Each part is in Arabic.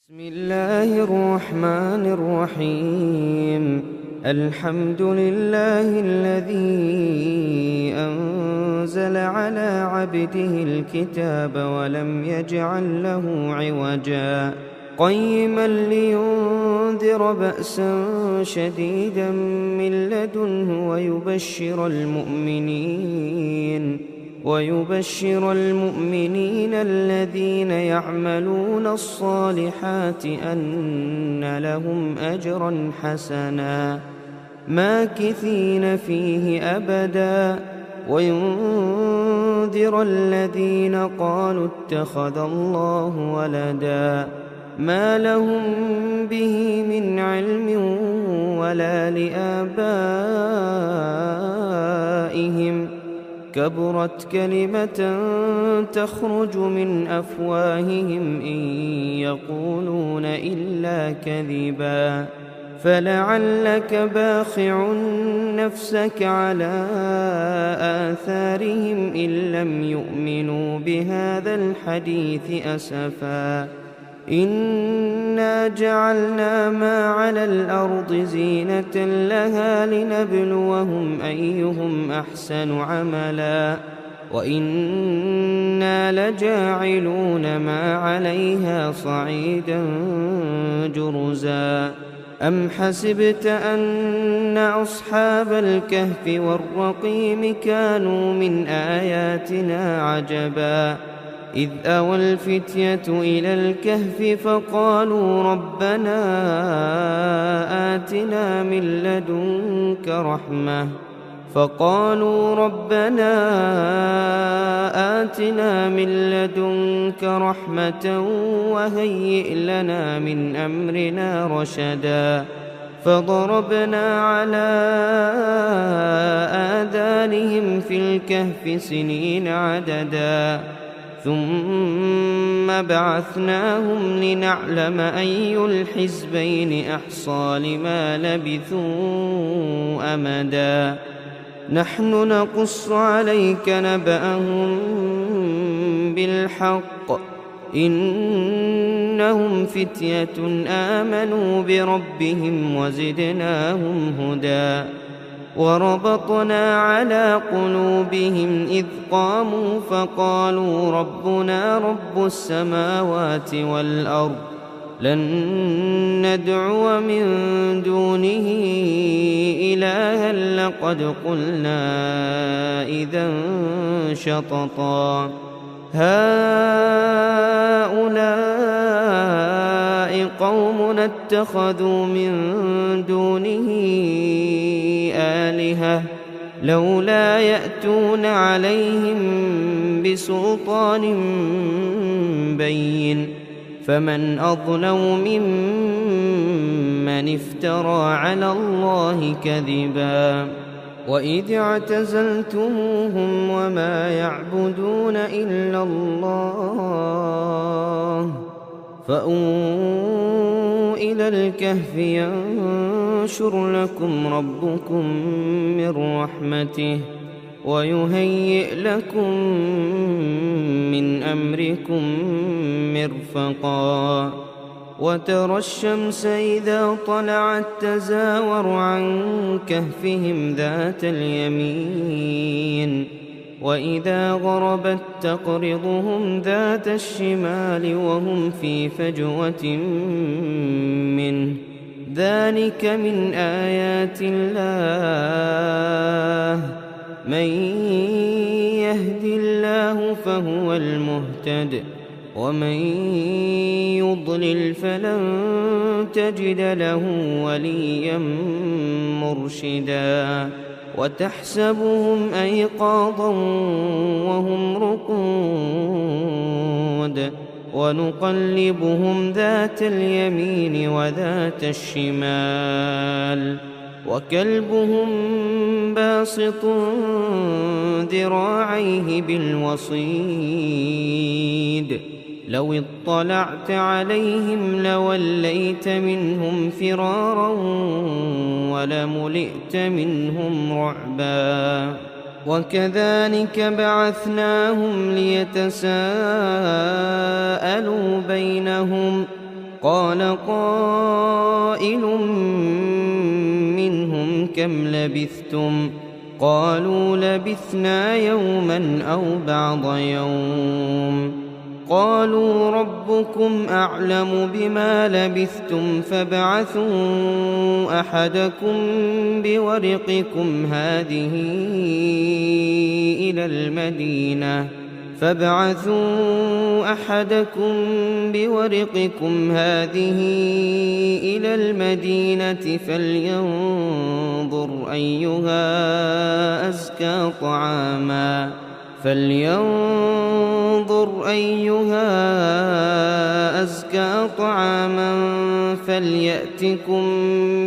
بسم الله الرحمن الرحيم. الحمد لله الذي أنزل على عبده الكتاب ولم يجعل له عوجا قيما لينذر بأسا شديدا من لدنه ويبشر المؤمنين الذين يعملون الصالحات أن لهم أجرا حسنا ماكثين فيه أبدا وينذر الذين قالوا اتخذ الله ولدا ما لهم به من علم ولا لآبائهم كبرت كلمة تخرج من أفواههم إن يقولون إلا كذبا فلعلك باخع نفسك على آثارهم إن لم يؤمنوا بهذا الحديث أسفا إنا جعلنا ما على الأرض زينة لها لنبلوهم أيهم أحسن عملا وإنا لجاعلون ما عليها صعيدا جرزا أم حسبت أن أصحاب الكهف والرقيم كانوا من آياتنا عجبا إذ أوى الفتية إلى الكهف فقالوا ربنا آتنا من لدنك رحمة وهيئ لنا من أمرنا رشدا فضربنا على آذانهم في الكهف سنين عددا ثم بعثناهم لنعلم أي الحزبين أحصى لما لبثوا أمدا نحن نقص عليك نبأهم بالحق إنهم فتية آمنوا بربهم وزدناهم هدى وربطنا على قلوبهم إذ قاموا فقالوا ربنا رب السماوات والأرض لن ندعو من دونه إلها لقد قلنا إذا شططا هؤلاء قومنا اتخذوا من دونه آلهة لولا يأتون عليهم بسلطان بين فمن أظلم ممن افترى على الله كذبا وإذ اعتزلتموهم وما يعبدون إلا الله فأووا إلى الكهف ينشر لكم ربكم من رحمته ويهيئ لكم من أمركم مرفقا وترى الشمس إذا طلعت تزاور عن كهفهم ذات اليمين وإذا غربت تقرضهم ذات الشمال وهم في فجوة منه ذلك من آيات الله من يهد الله فهو المهتد ومن يضلل فلن تجد له وليا مرشدا وتحسبهم أيقاظا وهم رقود ونقلبهم ذات اليمين وذات الشمال وكلبهم باسط ذراعيه بالوصيد لو اطلعت عليهم لوليت منهم فرارا ولملئت منهم رعبا وكذلك بعثناهم ليتساءلوا بينهم قال قائل منهم كم لبثتم قالوا لبثنا يوما أو بعض يوم قالوا ربكم أعلم بما لبثتم فابعثوا أحدكم بورقكم هذه إلى المدينة فلينظر أيها أزكى طعاما فليأتكم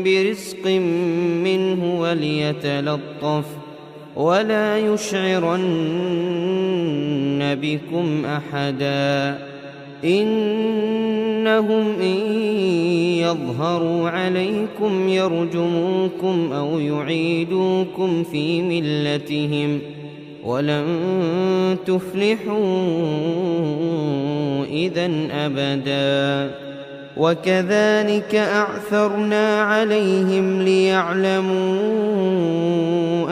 برزق منه وليتلطف ولا يشعرن بكم أحدا إنهم إن يظهروا عليكم يرجموكم أو يعيدوكم في ملتهم ولن تفلحوا إذن أبدا وكذلك أعثرنا عليهم ليعلموا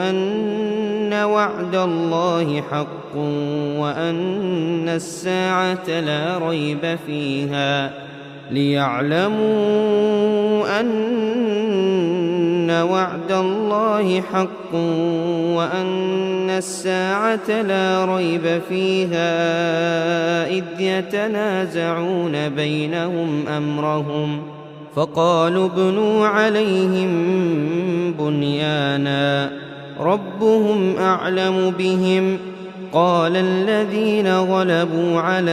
أن وعد الله حق وأن الساعة لا ريب فيها إذ يتنازعون بينهم أمرهم فقالوا ابنوا عليهم بنيانا ربهم أعلم بهم قال الذين غلبوا على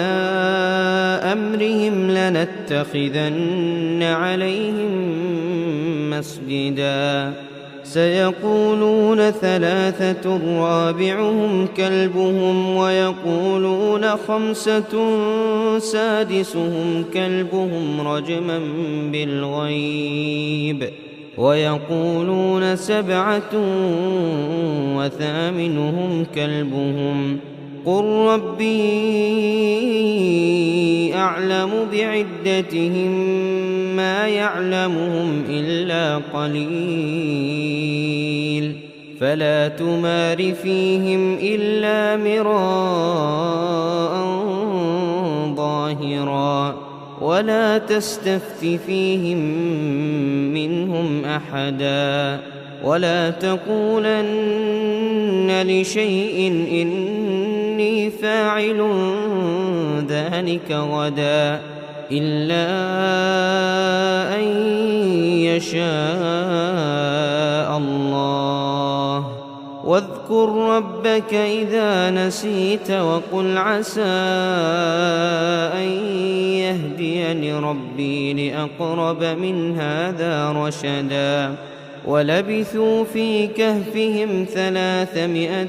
أمرهم لنتخذن عليهم مسجدا سيقولون ثلاثة رابعهم كلبهم ويقولون خمسة سادسهم كلبهم رجما بالغيب ويقولون سبعة وثامنهم كلبهم قل ربي أعلم بعدتهم ما يعلمهم إلا قليل فلا تمار فيهم إلا مراء ظاهرا ولا تستفت فيهم منهم أحدا ولا تقولن لشيء إني فاعل ذلك غدا إلا أن يشاء الله واذكر ربك إذا نسيت وقل عسى أن يهديني ربي لأقرب من هذا رشدا ولبثوا في كهفهم 300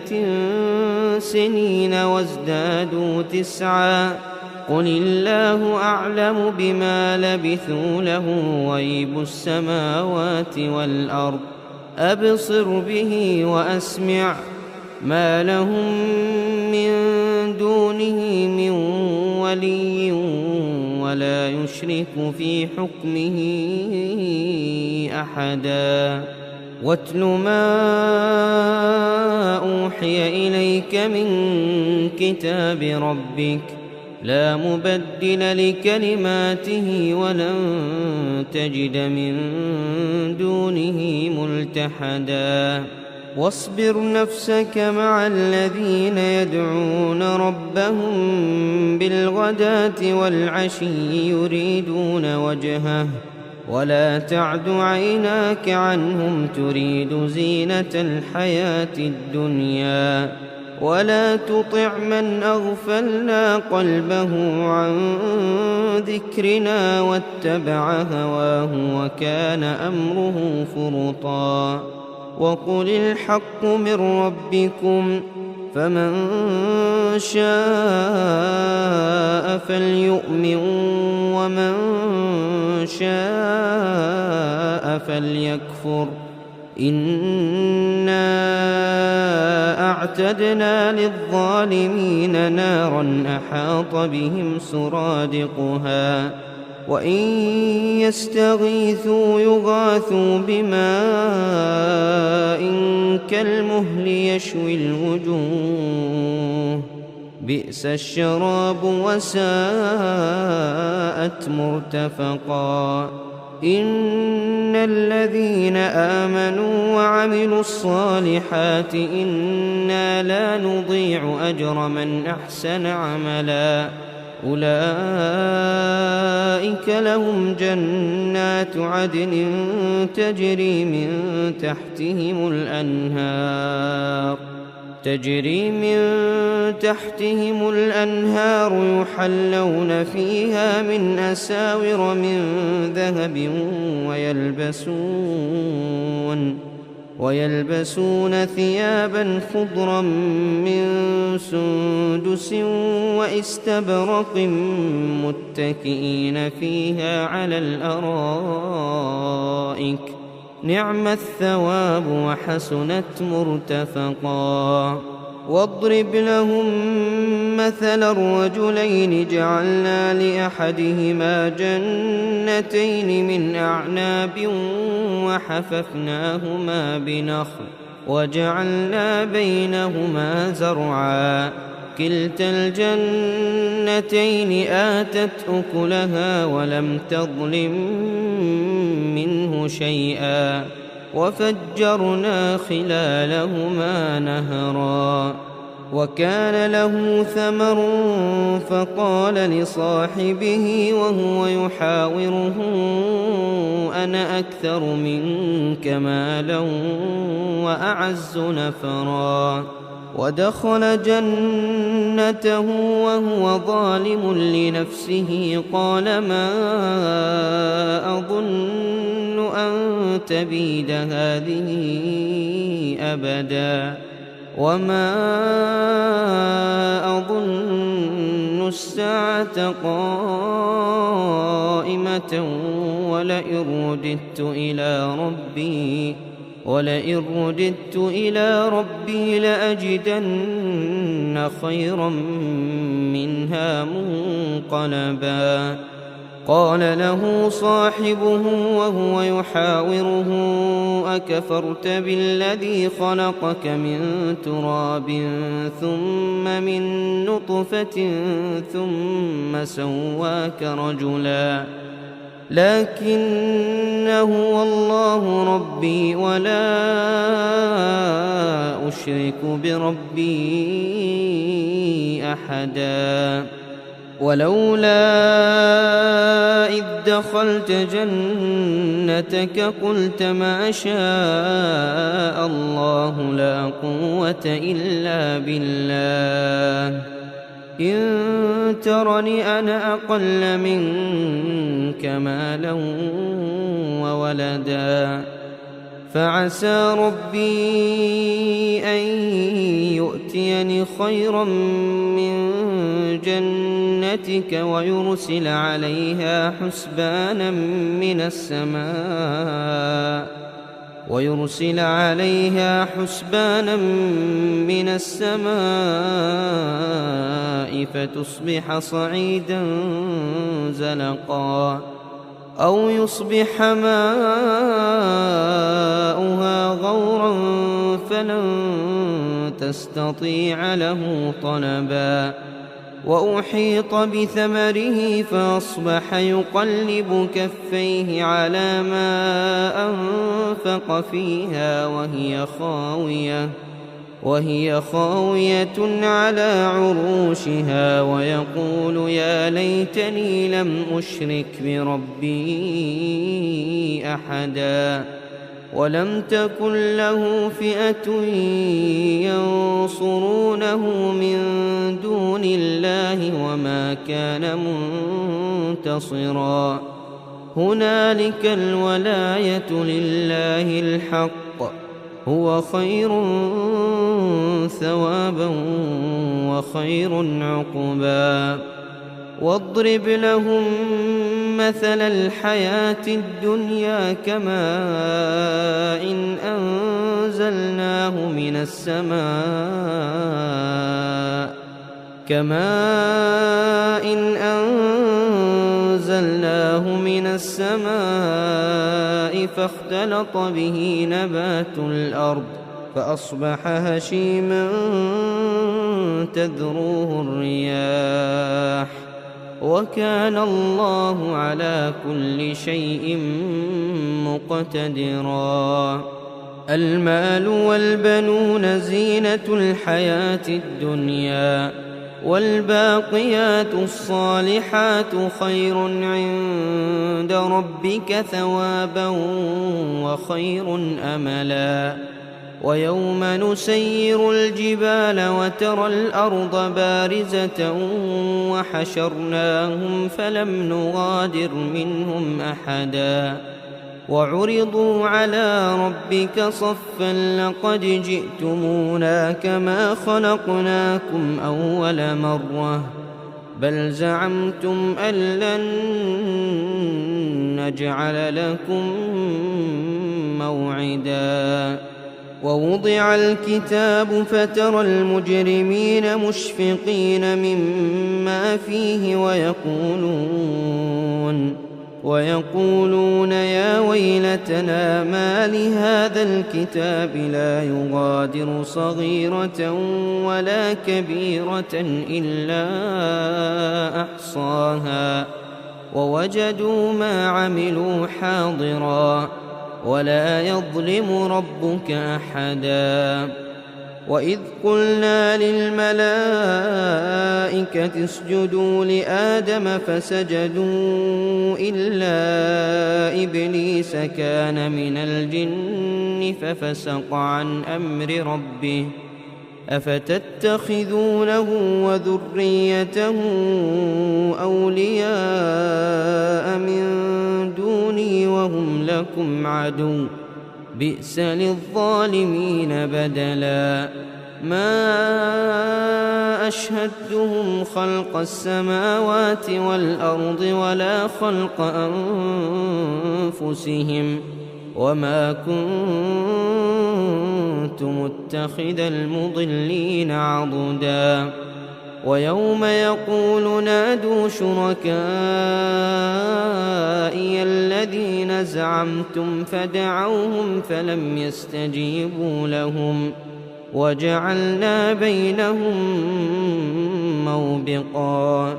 سنين وازدادوا 9 قل الله أعلم بما لبثوا له غيب السماوات والأرض أبصر به وأسمع ما لهم من دونه من ولي ولا يشرك في حكمه أحدا واتل ما أوحي إليك من كتاب ربك لا مبدل لكلماته ولن تجد من دونه ملتحدا واصبر نفسك مع الذين يدعون ربهم بالغداة والعشي يريدون وجهه ولا تعد عيناك عنهم تريد زينة الحياة الدنيا ولا تطع من أغفلنا قلبه عن ذكرنا واتبع هواه وكان أمره فرطا وقل الحق من ربكم فمن شاء فليؤمن ومن شاء فليكفر إنا أعتدنا للظالمين نارا أحاط بهم سرادقها وإن يستغيثوا يغاثوا بماء كالمهل يشوي الوجوه بئس الشراب وساءت مرتفقا إن الذين آمنوا وعملوا الصالحات إنا لا نضيع أجر من أحسن عملا أولئك لهم جنات عدن تجري من تحتهم الأنهار يحلون فيها من أساور من ذهب ويلبسون ثيابا خضرا من سندس واستبرق متكئين فيها على الأرائك نعم الثواب وحسنت مرتفقا واضرب لهم مثل الرجلين جعلنا لأحدهما جنتين من أعناب وحففناهما بنخل وجعلنا بينهما زرعا كلتا الجنتين آتت أكلها ولم تظلم منه شيئا وفجرنا خلالهما نهرا وكان له ثمر فقال لصاحبه وهو يحاوره أنا أكثر منك مالا وأعز نفرا ودخل جنته وهو ظالم لنفسه قال ما أظن أن تبيد هذه أبدا وما أظن الساعة قائمة ولئن رددت إلى ربي لأجدن خيرا منها منقلبا قال له صاحبه وهو يحاوره أكفرت بالذي خلقك من تراب ثم من نطفة ثم سواك رجلا لكن هو الله ربي ولا أشرك بربي أحدا ولولا إذ دخلت جنتك قلت ما شاء الله لا قوة إلا بالله إن ترني أنا أقل منك مالا وولدا فعسى ربي أن يؤتيني خيرا من جنتك ويرسل عليها حسبانا من السماء فتصبح صعيدا زلقا أو يصبح ماؤها غورا فلن تستطيع له طلبا وأحيط بثمره فأصبح يقلب كفيه على ما أنفق فيها وهي خاوية على عروشها ويقول يا ليتني لم أشرك بربي أحدا ولم تكن له فئة ينصرونه من دون الله وما كان منتصرا هنالك الولاية لله الحق هو خير ثوابا وخير عقبا واضرب لهم مثل الحياة الدنيا كماء إن أنزلناه من السماء فاختلط به نبات الأرض فأصبح هشيما تذروه الرياح وكان الله على كل شيء مقتدرا. المال والبنون زينة الحياة الدنيا والباقيات الصالحات خير عند ربك ثوابا وخير أملا. ويوم نسير الجبال وترى الأرض بارزة وحشرناهم فلم نغادر منهم أحدا وعرضوا على ربك صفا لقد جئتمونا كما خلقناكم أول مرة بل زعمتم أن لن نجعل لكم موعدا. ووضع الكتاب فترى المجرمين مشفقين مما فيه ويقولون يا ويلتنا ما لهذا الكتاب لا يغادر صغيرة ولا كبيرة إلا أحصاها ووجدوا ما عملوا حاضرا ولا يظلم ربك أحدا. وإذ قلنا للملائكة اسجدوا لآدم فسجدوا إلا إبليس كان من الجن ففسق عن أمر ربه أفتتخذونه وذريته أولياء من دوني وهم لكم عدو بئس للظالمين بدلا. ما أشهدتهم خلق السماوات والأرض ولا خلق أنفسهم وما كنت متخذ المضلين عضدا. ويوم يقول نادوا شركائي الذين زعمتم فدعوهم فلم يستجيبوا لهم وجعلنا بينهم موبقا.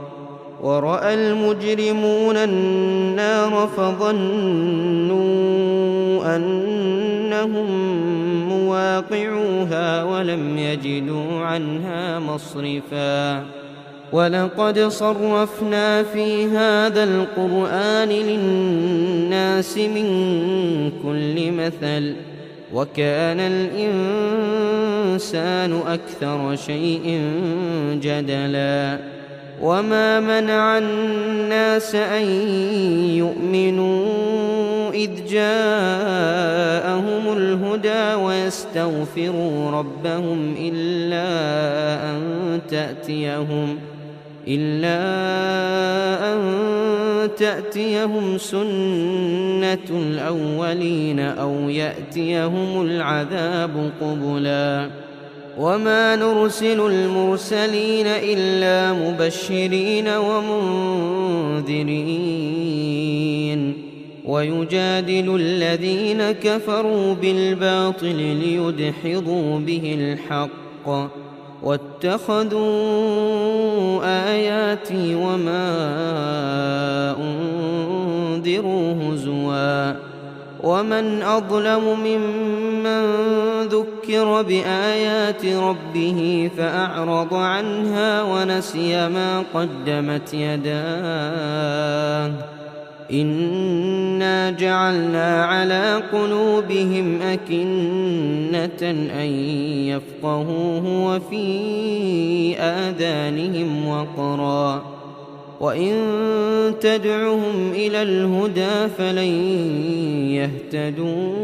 ورأى المجرمون النار فظنوا أنهم مواقعوها ولم يجدوا عنها مصرفا. ولقد صرفنا في هذا القرآن للناس من كل مثل وكان الإنسان أكثر شيء جدلا. وما منع الناس أن يؤمنوا إذ جاءهم الهدى ويستغفروا ربهم إلا أن تأتيهم سنة الأولين أو يأتيهم العذاب قبلا. وما نرسل المرسلين إلا مبشرين ومنذرين ويجادل الذين كفروا بالباطل ليدحضوا به الحق واتخذوا آياتي وما أنذروا هزوا. ومن أظلم ممن ذكر بآيات ربه فأعرض عنها ونسي ما قدمت يداه إنا جعلنا على قلوبهم أكنة أن يفقهوه وفي آذانهم وقرا وإن تدعهم إلى الهدى فلن يهتدوا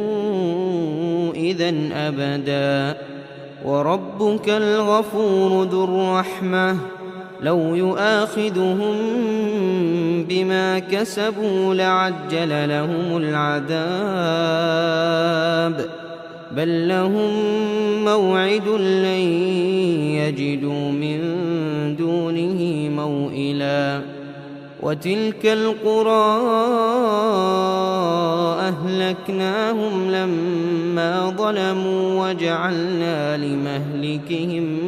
إذن أبدا. وربك الغفور ذو الرحمة لو يؤاخذهم بما كسبوا لعجل لهم العذاب بل لهم موعد لن يجدوا من دونه موئلا. وتلك القرى أهلكناهم لما ظلموا وجعلنا لمهلكهم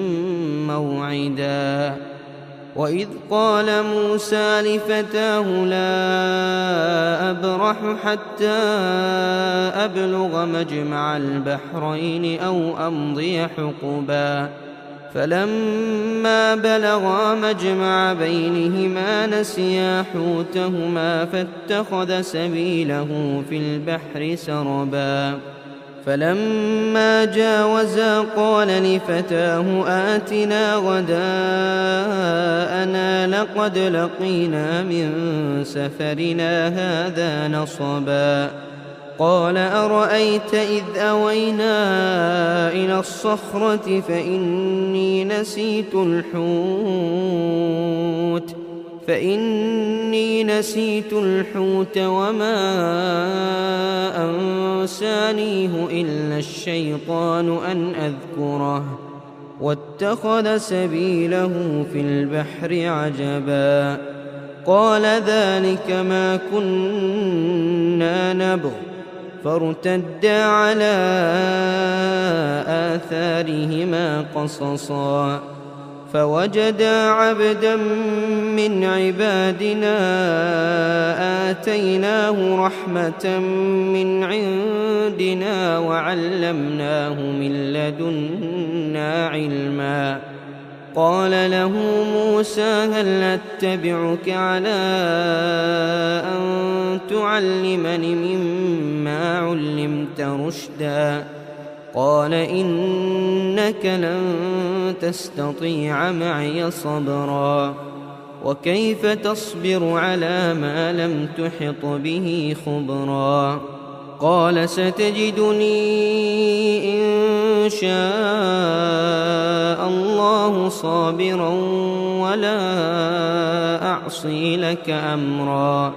موعدا وإذ قال موسى لفتاه لا أبرح حتى أبلغ مجمع البحرين أو أمضي حقبا فلما بلغا مجمع بينهما نسيا حوتهما فاتخذ سبيله في البحر سربا فلما جاوزا قال لفتاه آتنا غداءنا لقد لقينا من سفرنا هذا نصبا قال أرأيت إذ أوينا إلى الصخرة فإني نسيت الحوت وما أنسانيه إلا الشيطان أن أذكره واتخذ سبيله في البحر عجبا قال ذلك ما كنا نبغ فارتدا على آثارهما قصصا فوجدا عبدا من عبادنا آتيناه رحمة من عندنا وعلمناه من لدنا علما قال له موسى هل أتبعك على أن تعلمني مما علمت رشدا قال إنك لن تستطيع معي صبرا وكيف تصبر على ما لم تحط به خبرا قال ستجدني إن شاء الله صابرا ولا أعصي لك أمرا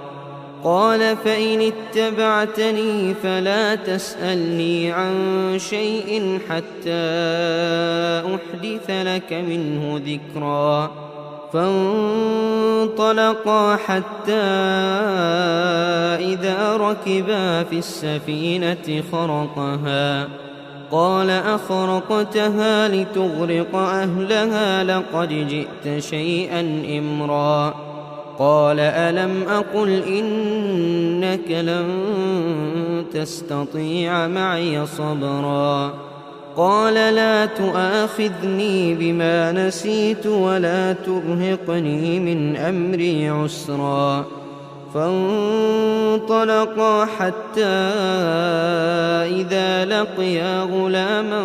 قال فإن اتبعتني فلا تسألني عن شيء حتى أحدث لك منه ذكرا فانطلقا حتى إذا ركبا في السفينة خرقها قال أخرقتها لتغرق أهلها لقد جئت شيئا إمرا قال ألم أقل إنك لن تستطيع معي صبرا قال لا تؤاخذني بما نسيت ولا ترهقني من أمري عسرا فانطلقا حتى إذا لقيا غلاما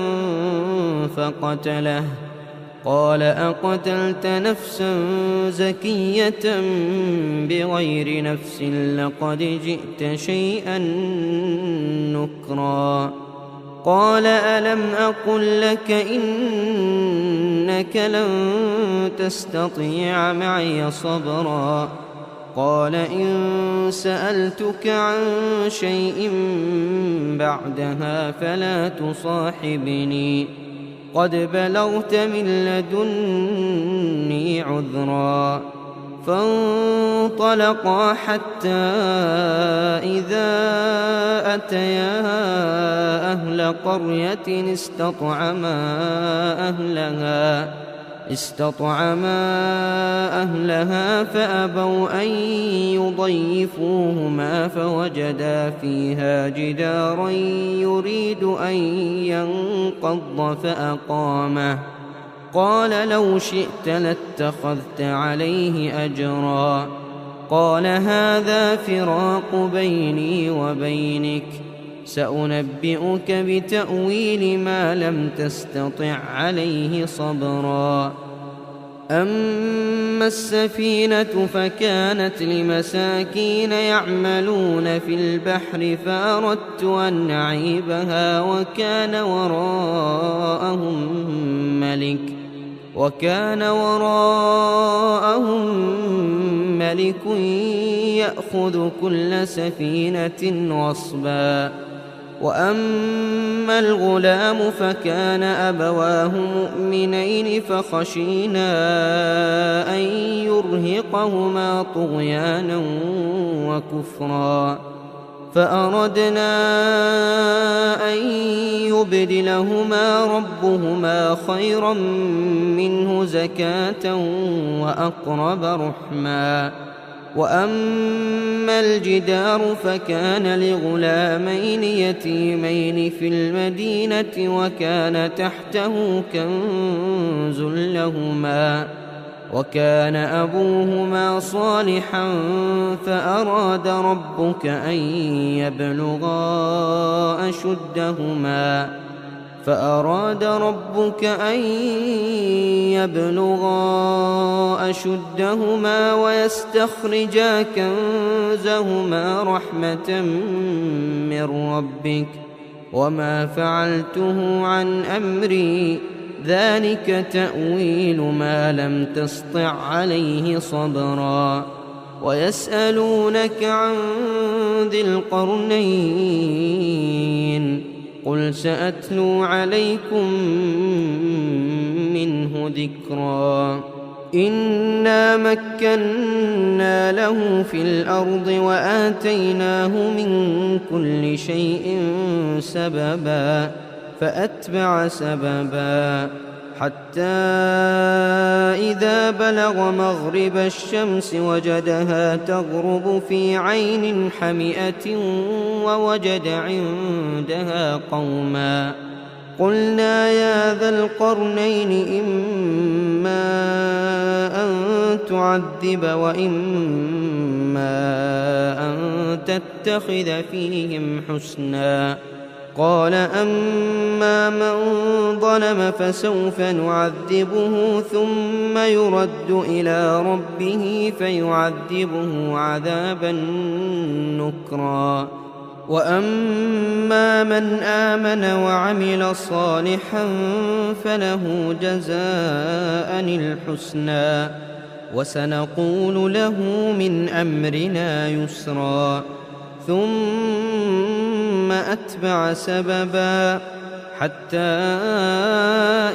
فقتله قال أقتلت نفسا زكية بغير نفس لقد جئت شيئا نكرا قال ألم أقل لك إنك لن تستطيع معي صبرا قال إن سألتك عن شيء بعدها فلا تصاحبني قد بلغت من لدني عذرا فانطلقا حتى إذا أتيا أهل قرية استطعما أهلها فأبوا أن يضيفوهما فوجدا فيها جدارا يريد أن ينقض فأقامه قال لو شئت لاتخذت عليه أجرا قال هذا فراق بيني وبينك سأنبئك بتأويل ما لم تستطع عليه صبرا أما السفينة فكانت لمساكين يعملون في البحر فأردت أن أعيبها وكان وراءهم ملك يأخذ كل سفينة غصبا وأما الغلام فكان أبواه مؤمنين فخشينا أن يرهقهما طغيانا وكفرا فأردنا أن يبدلهما ربهما خيرا منه زكاة وأقرب رحما. وأما الجدار فكان لغلامين يتيمين في المدينة وكان تحته كنز لهما وكان أبوهما صالحا فأراد ربك أن يبلغا أشدهما ويستخرجا كنزهما رحمة من ربك وما فعلته عن أمري ذلك تأويل ما لم تسطع عليه صبرا. ويسألونك عن ذي القرنين قل سأتلو عليكم منه ذكرا. إنا مكنا له في الأرض وآتيناه من كل شيء سببا فأتبع سببا حتى إذا بلغ مغرب الشمس وجدها تغرب في عين حمئة ووجد عندها قوما قلنا يا ذا القرنين إما أن تعذب وإما أن تتخذ فيهم حسنا. قال أما من ظلم فسوف نعذبه ثم يرد إلى ربه فيعذبه عذابا نكرا. وأما من آمن وعمل صالحا فله جزاء الحسنى وسنقول له من أمرنا يسرا. ثم أتبع سببا حتى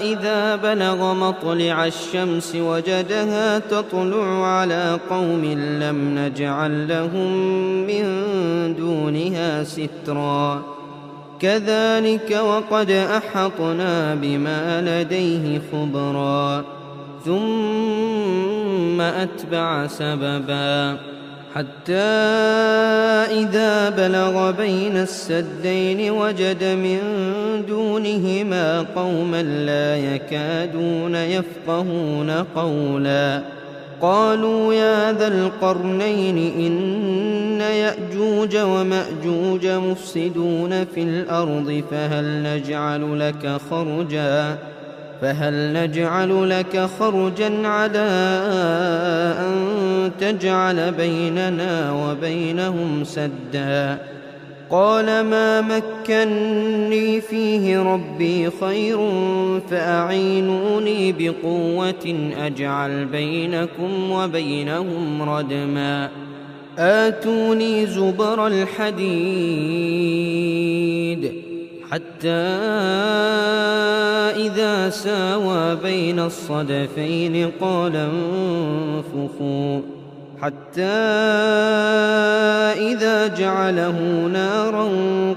إذا بلغ مطلع الشمس وجدها تطلع على قوم لم نجعل لهم من دونها سترا. كذلك وقد أحطنا بما لديه خبرا. ثم أتبع سببا حتى إذا بلغ بين السدين وجد من دونهما قوما لا يكادون يفقهون قولا. قالوا يا ذا القرنين إن يأجوج ومأجوج مفسدون في الأرض فهل نجعل لك خرجا على أن تجعل بيننا وبينهم سدا. قال ما مكني فيه ربي خير فأعينوني بقوة أجعل بينكم وبينهم ردما. آتوني زبر الحديد حتى إذا ساوى بين الصدفين قال انفخوا حتى إذا جعله نارا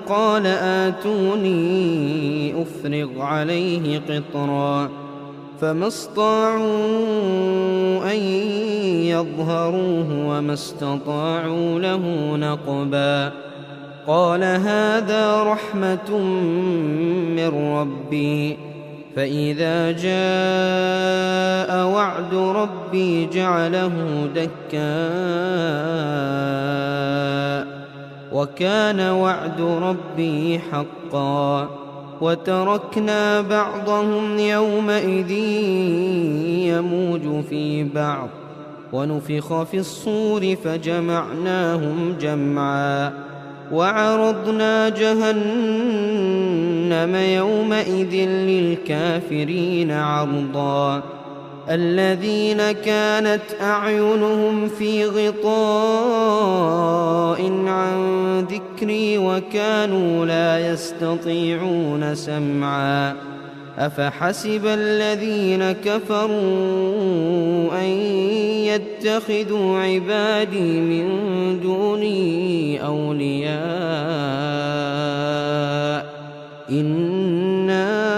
قال آتوني أفرغ عليه قطرا. فما استطاعوا أن يظهروه وما استطاعوا له نقبا. قال هذا رحمة من ربي فإذا جاء وعد ربي جعله دكاء وكان وعد ربي حقا. وتركنا بعضهم يومئذ يموج في بعض ونفخ في الصور فجمعناهم جمعا. وعرضنا جهنم يومئذ للكافرين عرضا. الذين كانت أعينهم في غطاء عن ذكري وكانوا لا يستطيعون سمعا أفحسب الذين كفروا أن يتخذوا عبادي من دوني أولياء إنا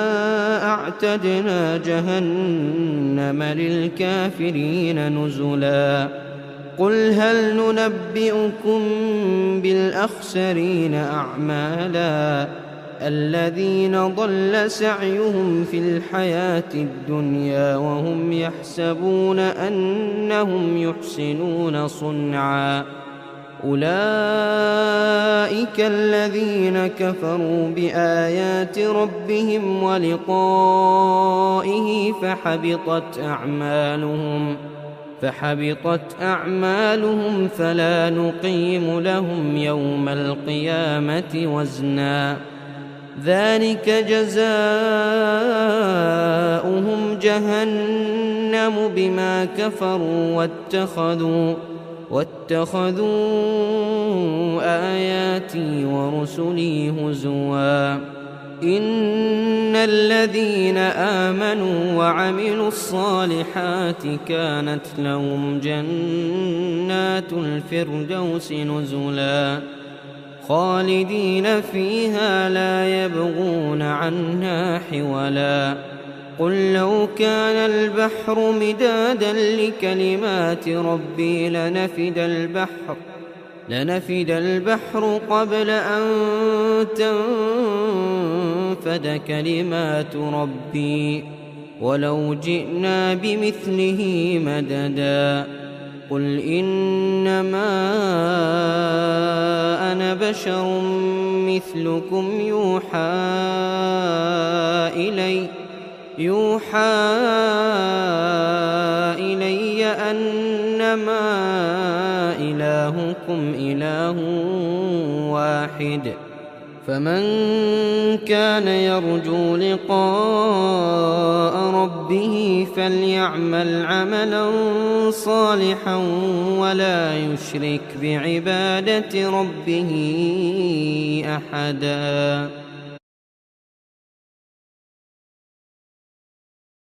أعتدنا جهنم للكافرين نزلا قل هل ننبئكم بالأخسرين أعمالا الذين ضل سعيهم في الحياة الدنيا وهم يحسبون أنهم يحسنون صنعا أولئك الذين كفروا بآيات ربهم ولقائه فحبطت أعمالهم فلا نقيم لهم يوم القيامة وزنا ذلك جزاؤهم جهنم بما كفروا واتخذوا آياتي ورسلي هزوا إن الذين آمنوا وعملوا الصالحات كانت لهم جنات الفردوس نزلا خالدين فيها لا يبغون عنها حولا قل لو كان البحر مدادا لكلمات ربي لنفد البحر قبل أن تنفد كلمات ربي ولو جئنا بمثله مددا قل إنما أنا بشر مثلكم يوحى إلي أنما إلهكم إله واحد فمن كان يرجو لقاء ربه فليعمل عملا صالحا ولا يشرك بعبادة ربه أحدا.